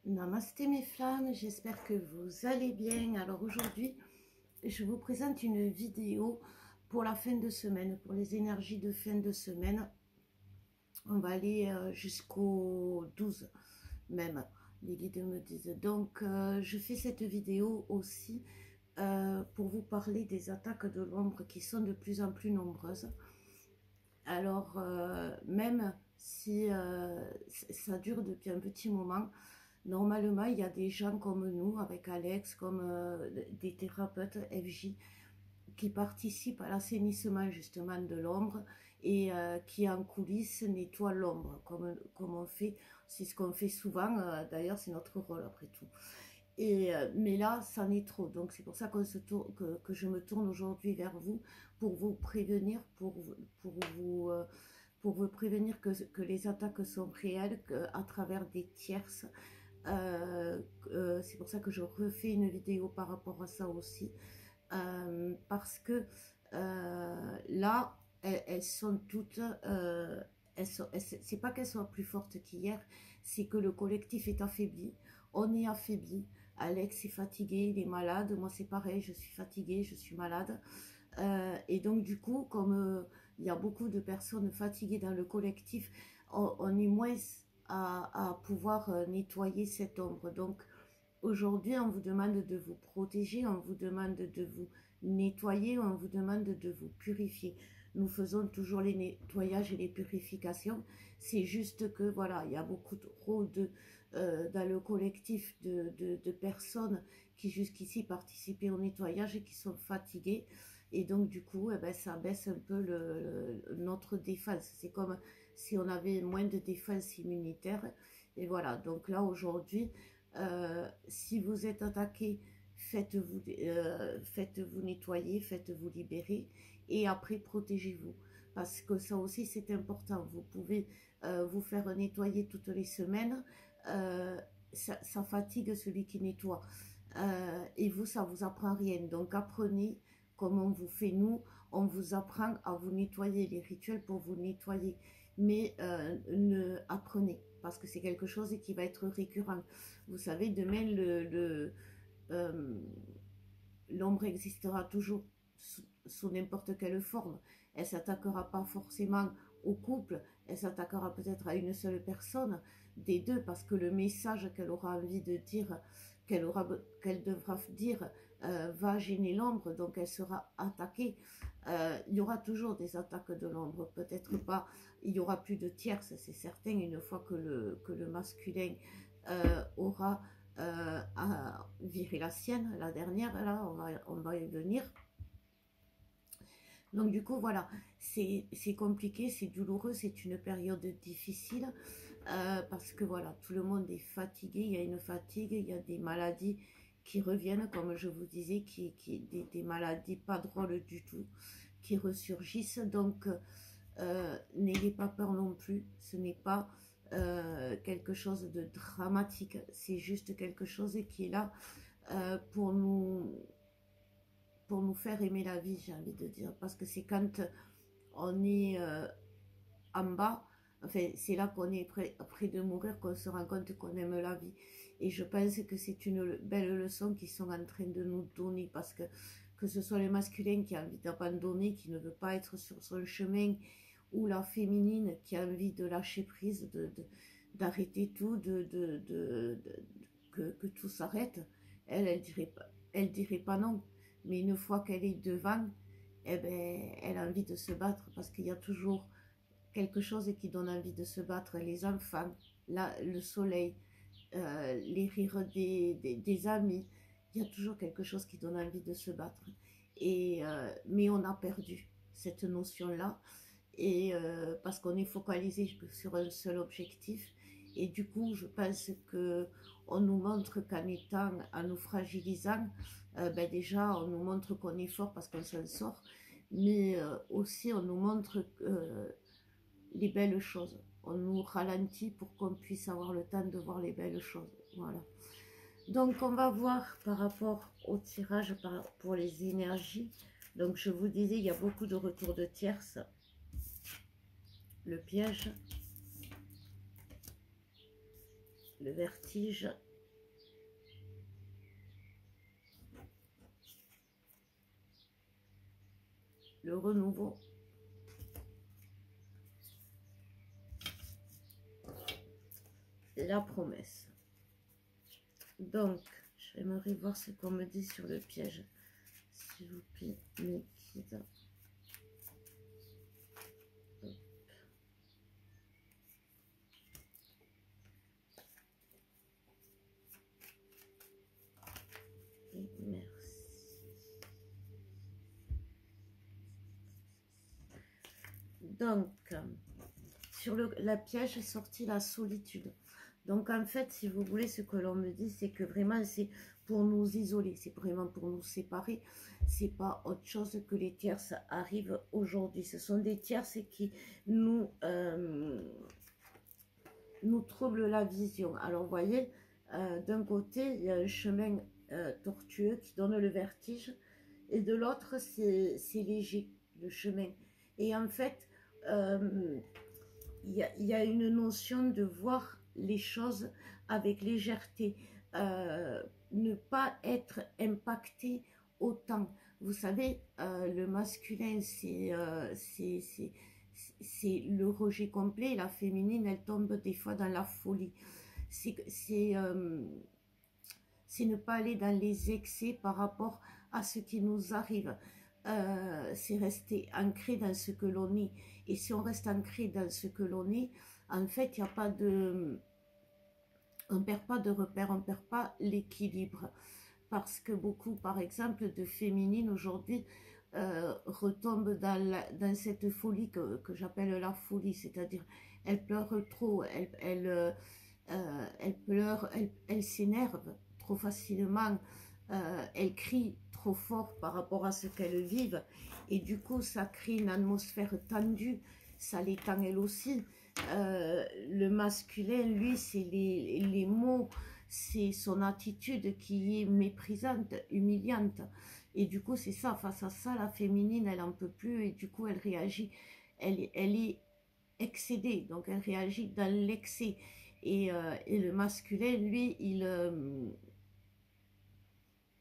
Namasté mes flammes, j'espère que vous allez bien. Alors aujourd'hui, je vous présente une vidéo pour la fin de semaine, pour les énergies de fin de semaine. On va aller jusqu'au 12 même, les guides me disent. Donc je fais cette vidéo aussi pour vous parler des attaques de l'ombre qui sont de plus en plus nombreuses. Alors même si ça dure depuis un petit moment, normalement, il y a des gens comme nous, avec Alex, comme des thérapeutes FJ, qui participent à l'assainissement justement de l'ombre et qui en coulisses nettoient l'ombre, comme on fait, c'est ce qu'on fait souvent, d'ailleurs c'est notre rôle après tout. Mais là, c'en est trop, donc c'est pour ça que je me tourne aujourd'hui vers vous, pour vous prévenir, pour vous prévenir que les attaques sont réelles, à travers des tierces. C'est pour ça que je refais une vidéo par rapport à ça aussi, parce que là elles sont toutes c'est pas qu'elles soient plus fortes qu'hier, c'est que le collectif est affaibli, on est affaibli. Alex est fatigué, il est malade, moi c'est pareil, je suis fatiguée, je suis malade, et donc du coup comme il y a beaucoup de personnes fatiguées dans le collectif, on est moins à pouvoir nettoyer cette ombre. Donc aujourd'hui, on vous demande de vous protéger, on vous demande de vous nettoyer, on vous demande de vous purifier. Nous faisons toujours les nettoyages et les purifications. C'est juste que voilà, il y a beaucoup trop dans le collectif de personnes qui jusqu'ici participaient au nettoyage et qui sont fatiguées. Et donc du coup, eh ben, ça baisse un peu notre défense. C'est comme si on avait moins de défense immunitaire. Et voilà, donc là aujourd'hui, si vous êtes attaqué, faites-vous nettoyer, faites-vous libérer, et après protégez-vous, parce que ça aussi c'est important. Vous pouvez vous faire nettoyer toutes les semaines, ça fatigue celui qui nettoie, et vous, ça vous apprend rien. Donc apprenez comme on vous fait nous, on vous apprend à vous nettoyer, les rituels pour vous nettoyer, mais apprenez, parce que c'est quelque chose qui va être récurrent. Vous savez, demain, euh, l'ombre existera toujours sous n'importe quelle forme. Elle ne s'attaquera pas forcément au couple, elle s'attaquera peut-être à une seule personne, des deux, parce que le message qu'elle aura envie de dire, qu'elle devra dire, va gêner l'ombre, donc elle sera attaquée. Il y aura toujours des attaques de l'ombre, peut-être pas, il y aura plus de tierces, c'est certain, une fois que le masculin aura à virer la sienne, la dernière, là, on va y venir. Donc du coup, voilà, c'est compliqué, c'est douloureux, c'est une période difficile, parce que voilà, tout le monde est fatigué, il y a une fatigue, il y a des maladies qui reviennent, comme je vous disais, des maladies pas drôles du tout, qui ressurgissent. Donc n'ayez pas peur non plus, ce n'est pas quelque chose de dramatique, c'est juste quelque chose qui est là pour nous faire aimer la vie, j'ai envie de dire, parce que c'est quand on est en bas, enfin c'est là qu'on est près de mourir, qu'on se rend compte qu'on aime la vie. Et je pense que c'est une belle leçon qu'ils sont en train de nous donner, parce que ce soit le masculin qui a envie d'abandonner, qui ne veut pas être sur son chemin, ou la féminine qui a envie de lâcher prise, d'arrêter tout, que tout s'arrête, elle dirait pas non. Mais une fois qu'elle est devant, eh ben, elle a envie de se battre, parce qu'il y a toujours quelque chose qui donne envie de se battre. Les enfants, le soleil, les rires des amis, il y a toujours quelque chose qui donne envie de se battre. Mais on a perdu cette notion-là, et parce qu'on est focalisé sur un seul objectif. Et du coup, je pense que on nous montre qu'en étant, en nous fragilisant, ben déjà, on nous montre qu'on est fort parce qu'on s'en sort, mais aussi on nous montre les belles choses. On nous ralentit pour qu'on puisse avoir le temps de voir les belles choses. Voilà. Donc, on va voir par rapport au tirage pour les énergies. Donc, je vous disais, il y a beaucoup de retours de tierces. Le piège, le vertige le renouveau. La promesse. Donc, j'aimerais voir ce qu'on me dit sur le piège. S'il vous plaît, mes guides. Et merci. Donc, sur la piège est sortie la solitude. Donc, en fait, si vous voulez, ce que l'on me dit, c'est que vraiment, c'est pour nous isoler, c'est vraiment pour nous séparer. C'est pas autre chose que les tierces arrivent aujourd'hui. Ce sont des tierces qui nous troublent la vision. Alors, vous voyez, d'un côté, il y a un chemin tortueux qui donne le vertige, et de l'autre, c'est léger, le chemin. Et en fait, il y a une notion de voir les choses avec légèreté, ne pas être impacté autant. Vous savez, le masculin, c'est le rejet complet, la féminine, elle tombe des fois dans la folie. C'est ne pas aller dans les excès par rapport à ce qui nous arrive. C'est rester ancré dans ce que l'on est. Et si on reste ancré dans ce que l'on est, en fait, il n'y a pas de... On ne perd pas de repère, on ne perd pas l'équilibre. Parce que beaucoup, par exemple, de féminines aujourd'hui retombent dans cette folie que j'appelle la folie. C'est-à-dire, elles pleurent trop, elles pleurent, elles s'énervent trop facilement, elles crient trop fort par rapport à ce qu'elles vivent, et du coup ça crée une atmosphère tendue, ça l'étend elle aussi. Le masculin, lui, c'est les mots, c'est son attitude qui est méprisante, humiliante, et du coup c'est ça, face à ça, la féminine, elle en peut plus, et du coup elle réagit, elle est excédée, donc elle réagit dans l'excès. Et le masculin, lui,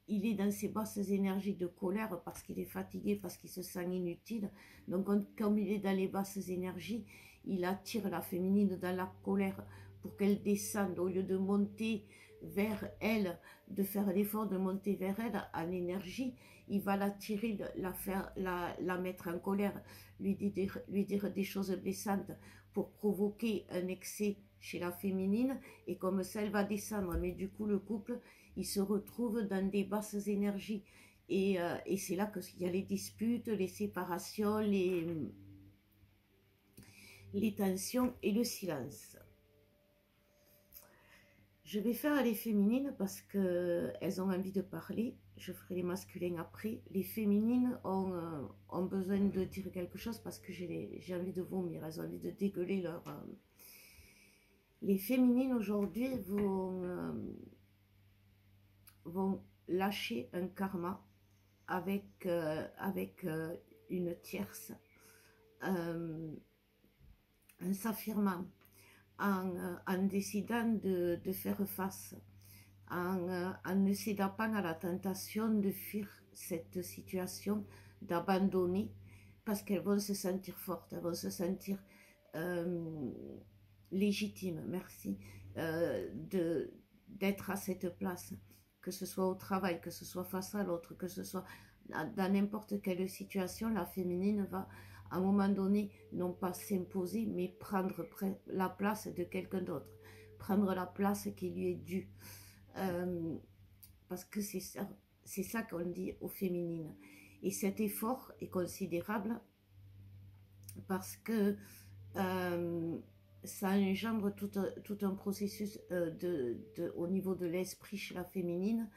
il est dans ses basses énergies de colère parce qu'il est fatigué, parce qu'il se sent inutile. Donc, comme il est dans les basses énergies, il attire la féminine dans la colère pour qu'elle descende. Au lieu de monter vers elle, de faire l'effort de monter vers elle en énergie, il va l'attirer, la mettre en colère, lui dire des choses blessantes pour provoquer un excès chez la féminine, et comme ça elle va descendre. Mais du coup le couple, il se retrouve dans des basses énergies, et c'est là qu'il y a les disputes, les séparations, les tensions et le silence. Je vais faire les féminines parce qu'elles ont envie de parler. Je ferai les masculins après. Les féminines ont besoin de dire quelque chose parce que j'ai envie de vomir. Elles ont envie de dégueuler leur... Les féminines aujourd'hui vont lâcher un karma avec une tierce, en s'affirmant, en décidant de faire face, en ne cédant pas à la tentation de fuir cette situation, d'abandonner, parce qu'elles vont se sentir fortes, elles vont se sentir légitimes, merci, d'être à cette place, que ce soit au travail, que ce soit face à l'autre, que ce soit dans n'importe quelle situation. La féminine va à un moment donné non pas s'imposer, mais prendre la place de quelqu'un d'autre, prendre la place qui lui est due, parce que c'est ça qu'on dit aux féminines. Et cet effort est considérable parce que ça engendre tout un processus au niveau de l'esprit chez la féminine,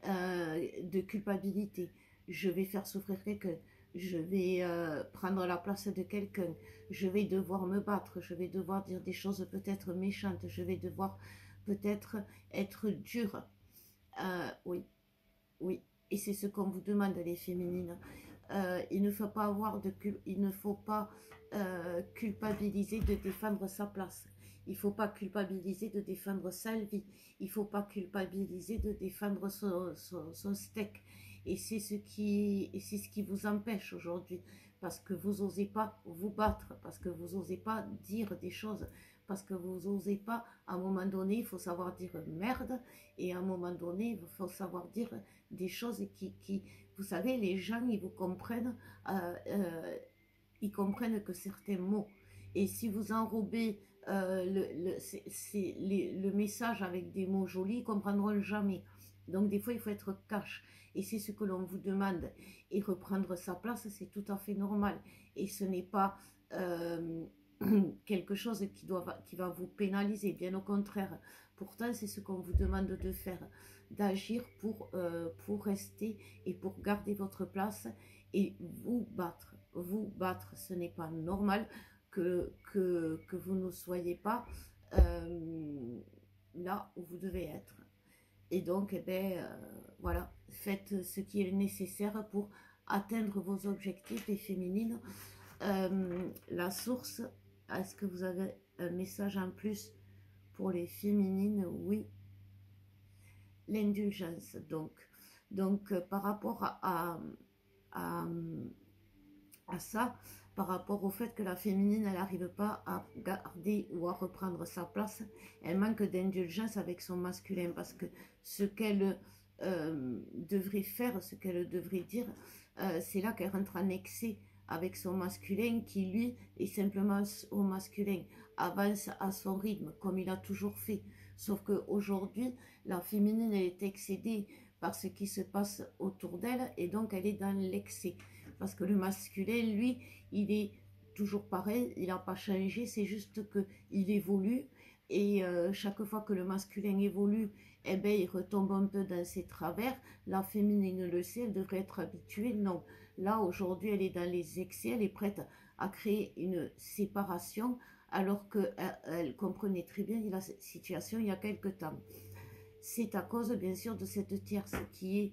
de culpabilité. Je vais faire souffrir quelqu'un, je vais prendre la place de quelqu'un, je vais devoir me battre, je vais devoir dire des choses peut-être méchantes, je vais devoir peut-être être dure. Oui, oui, et c'est ce qu'on vous demande, les féminines. Il ne faut pas culpabiliser de défendre sa place. Il ne faut pas culpabiliser de défendre sa vie. Il ne faut pas culpabiliser de défendre son steak. Et c'est ce qui vous empêche aujourd'hui. parce que vous n'osez pas vous battre, parce que vous n'osez pas dire des choses, parce que vous n'osez pas, à un moment donné, il faut savoir dire merde, et à un moment donné, il faut savoir dire des choses vous savez, les gens, euh, euh, ils comprennent que certains mots, et si vous enrobez le message avec des mots jolis, ils ne comprendront jamais. Donc des fois, il faut être cash. Et c'est ce que l'on vous demande. Et reprendre sa place, c'est tout à fait normal. Et ce n'est pas euh, quelque chose qui va vous pénaliser. Bien au contraire. Pourtant, c'est ce qu'on vous demande de faire. D'agir pour rester et pour garder votre place et vous battre. Vous battre, ce n'est pas normal que vous ne soyez pas là où vous devez être. Et donc, eh ben, voilà, faites ce qui est nécessaire pour atteindre vos objectifs, les féminines. La source, est-ce que vous avez un message en plus pour les féminines? Oui, l'indulgence. Donc par rapport à, à ça, par rapport au fait que la féminine, elle n'arrive pas à garder ou à reprendre sa place, elle manque d'indulgence avec son masculin, parce que ce qu'elle devrait faire, ce qu'elle devrait dire, c'est là qu'elle rentre en excès avec son masculin, qui lui est simplement au masculin, avance à son rythme, comme il a toujours fait. Sauf qu'aujourd'hui, la féminine, elle est excédée par ce qui se passe autour d'elle, et donc elle est dans l'excès. Parce que le masculin, lui, il est toujours pareil, il n'a pas changé, c'est juste qu'il évolue. Et chaque fois que le masculin évolue, eh ben, il retombe un peu dans ses travers. La féminine le sait, elle devrait être habituée. Non, là, aujourd'hui, elle est dans les excès, elle est prête à créer une séparation, alors qu'elle comprenait très bien la situation il y a quelque temps. C'est à cause, bien sûr, de cette tierce qui est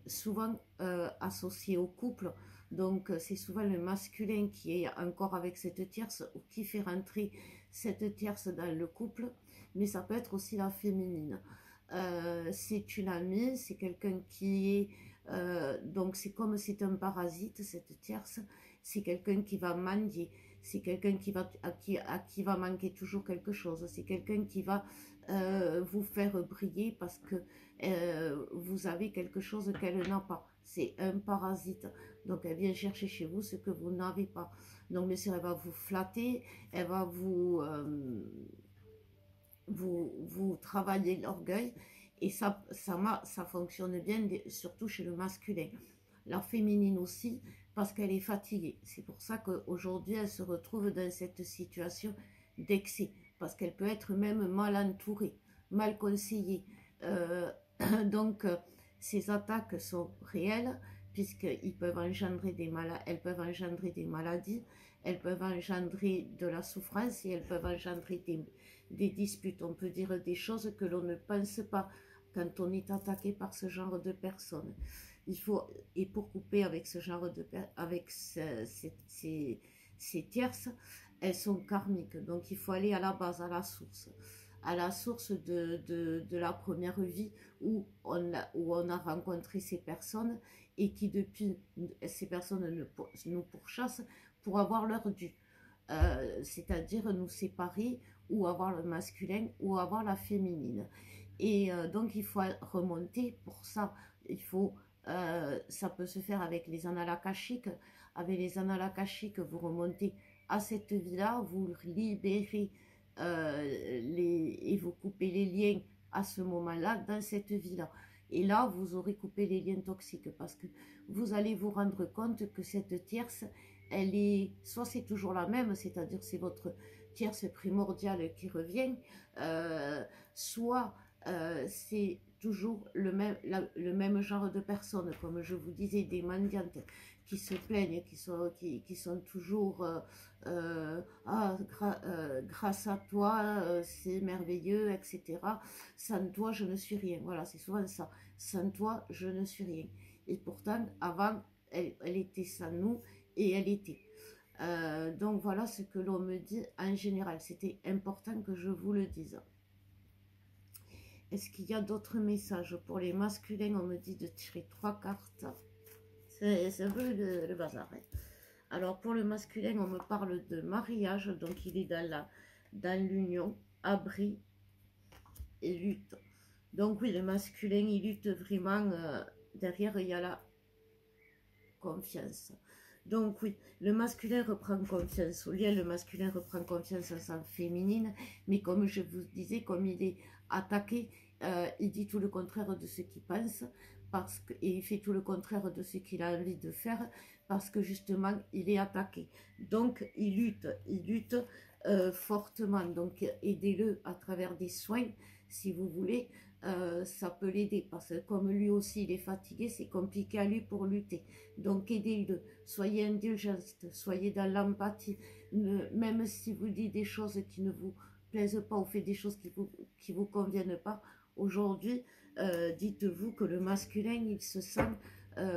souvent associée au couple. Donc, c'est souvent le masculin qui est encore avec cette tierce ou qui fait rentrer cette tierce dans le couple. Mais ça peut être aussi la féminine. C'est une amie, c'est quelqu'un qui est... donc, c'est comme c'est un parasite, cette tierce. C'est quelqu'un qui va mendier. C'est quelqu'un à qui va manquer toujours quelque chose. C'est quelqu'un qui va vous faire briller parce que vous avez quelque chose qu'elle n'a pas. C'est un parasite. Donc elle vient chercher chez vous ce que vous n'avez pas. Donc bien sûr, elle va vous flatter, elle va vous travailler l'orgueil. Et ça fonctionne bien, surtout chez le masculin. La féminine aussi, parce qu'elle est fatiguée. C'est pour ça qu'aujourd'hui, elle se retrouve dans cette situation d'excès, parce qu'elle peut être même mal entourée, mal conseillée. Euh, donc, ces attaques sont réelles, puisqu'elles peuvent engendrer elles peuvent engendrer des maladies, elles peuvent engendrer de la souffrance et elles peuvent engendrer des disputes. On peut dire des choses que l'on ne pense pas quand on est attaqué par ce genre de personnes. Et pour couper avec ce genre avec ces tierces, elles sont karmiques. Donc il faut aller à la base, à la source de la première vie où on a rencontré ces personnes et qui depuis ces personnes nous pourchassent pour avoir leur dû. C'est-à-dire nous séparer ou avoir le masculin ou avoir la féminine. Et donc il faut remonter pour ça. Ça peut se faire avec les annales akashiques. Avec les annales akashiques, vous remontez à cette vie-là, vous libérez et vous coupez les liens à ce moment-là dans cette vie-là. Et là, vous aurez coupé les liens toxiques parce que vous allez vous rendre compte que cette tierce, soit c'est toujours la même, c'est-à-dire c'est votre tierce primordiale qui revient, soit c'est toujours le même genre de personnes, comme je vous disais, des mendiantes qui se plaignent, qui sont toujours grâce à toi, c'est merveilleux, etc. Sans toi, je ne suis rien. Voilà, c'est souvent ça. Sans toi, je ne suis rien. Et pourtant, avant, elle était sans nous et elle était. Donc voilà ce que l'on me dit en général. C'était important que je vous le dise. Est-ce qu'il y a d'autres messages? Pour les masculins, on me dit de tirer 3 cartes. C'est un peu le bazar. Hein. Alors pour le masculin, on me parle de mariage, donc il est dans l'union, abri et lutte. Donc oui, le masculin, il lutte vraiment, derrière il y a la confiance. Donc oui, le masculin reprend confiance au lien, le masculin reprend confiance en sa féminine, mais comme je vous disais, comme il est attaqué, il dit tout le contraire de ce qu'il pense, et il fait tout le contraire de ce qu'il a envie de faire, parce que justement, il est attaqué. Donc il lutte fortement, donc aidez-le à travers des soins, si vous voulez, ça peut l'aider, parce que comme lui aussi il est fatigué, c'est compliqué à lui pour lutter. Donc aidez-le, soyez indulgente, soyez dans l'empathie, même si vous dites des choses qui ne vous plaisent pas ou faites des choses qui vous conviennent pas, aujourd'hui, dites-vous que le masculin, il se sent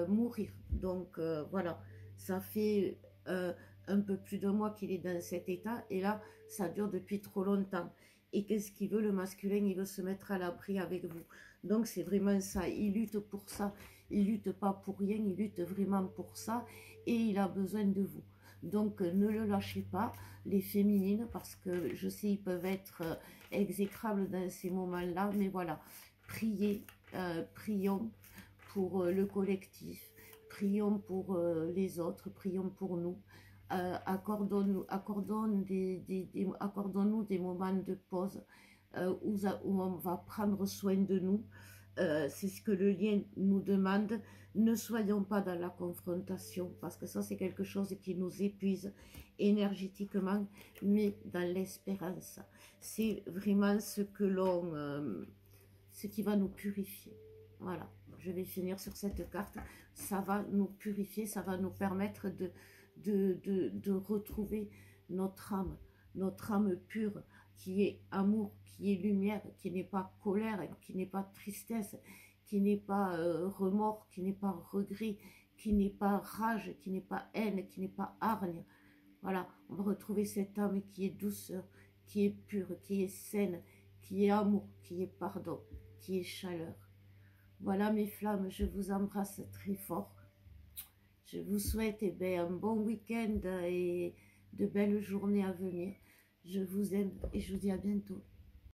mourir. Donc voilà, ça fait un peu plus de mois qu'il est dans cet état, et là, ça dure depuis trop longtemps. Et qu'est-ce qu'il veut, le masculin? Il veut se mettre à l'abri avec vous. Donc c'est vraiment ça, il lutte pour ça. Il lutte pas pour rien, il lutte vraiment pour ça, et il a besoin de vous. Donc ne le lâchez pas, les féminines, parce que je sais, ils peuvent être exécrables dans ces moments-là, mais voilà, priez, prions pour le collectif, prions pour les autres, prions pour nous. Accordons-nous des moments de pause, où on va prendre soin de nous. C'est ce que le lien nous demande. Ne soyons pas dans la confrontation, parce que ça c'est quelque chose qui nous épuise énergétiquement, mais dans l'espérance. C'est vraiment ce qui va nous purifier. Voilà, je vais finir sur cette carte. Ça va nous purifier, ça va nous permettre de retrouver notre âme pure, qui est amour, qui est lumière, qui n'est pas colère, qui n'est pas tristesse, qui n'est pas remords, qui n'est pas regret, qui n'est pas rage, qui n'est pas haine, qui n'est pas hargne. Voilà, on va retrouver cette âme qui est douceur, qui est pure, qui est saine, qui est amour, qui est pardon, qui est chaleur. Voilà mes flammes, je vous embrasse très fort. Je vous souhaite un bon week-end et de belles journées à venir. Je vous aime et je vous dis à bientôt.